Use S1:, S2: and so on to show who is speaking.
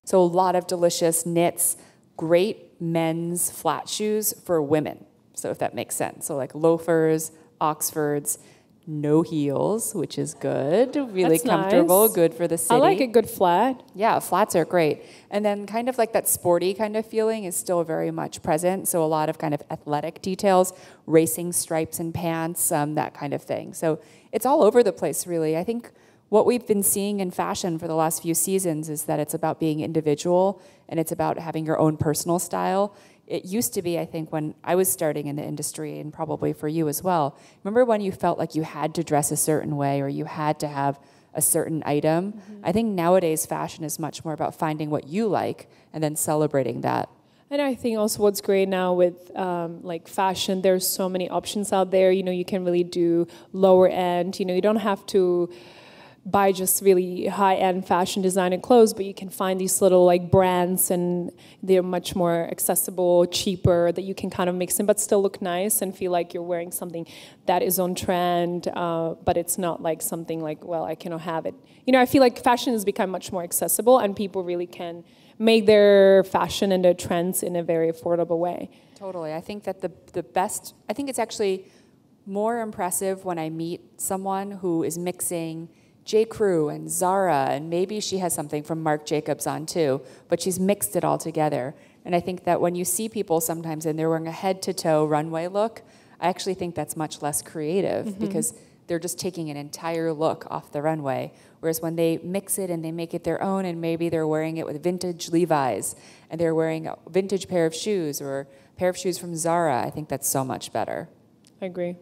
S1: So a lot of delicious knits, great men's flat shoes for women. So if that makes sense. So like loafers, Oxfords, no heels, which is good. Really
S2: That's
S1: comfortable,
S2: nice.
S1: good for the city.
S2: I like a good flat.
S1: Yeah, flats are great. And then kind of like that sporty kind of feeling is still very much present. So a lot of kind of athletic details, racing stripes and pants, that kind of thing. So it's all over the place, really. I think what we've been seeing in fashion for the last few seasons is that it's about being individual and it's about having your own personal style. It used to be, I think, when I was starting in the industry, and probably for you as well, remember when you felt like you had to dress a certain way or you had to have a certain item? I think nowadays fashion is much more about finding what you like and then celebrating that.
S2: And I think also what's great now with like fashion, there's so many options out there. You know, you can really do lower end. You know, you don't have to buy just really high-end fashion designer clothes, but you can find these little like brands and they're much more accessible, cheaper, that you can kind of mix in but still look nice and feel like you're wearing something that is on trend, but it's not like something like, well, I cannot have it. You know, I feel like fashion has become much more accessible and people really can make their fashion and their trends in a very affordable way.
S1: Totally. I think that the best, I think it's actually more impressive when I meet someone who is mixing J. Crew and Zara, and maybe she has something from Marc Jacobs on too, but she's mixed it all together. And I think that when you see people sometimes and they're wearing a head-to-toe runway look, I actually think that's much less creative because they're just taking an entire look off the runway. Whereas when they mix it and they make it their own and maybe they're wearing it with vintage Levi's and they're wearing a vintage pair of shoes or a pair of shoes from Zara, I think that's so much better.
S2: I agree.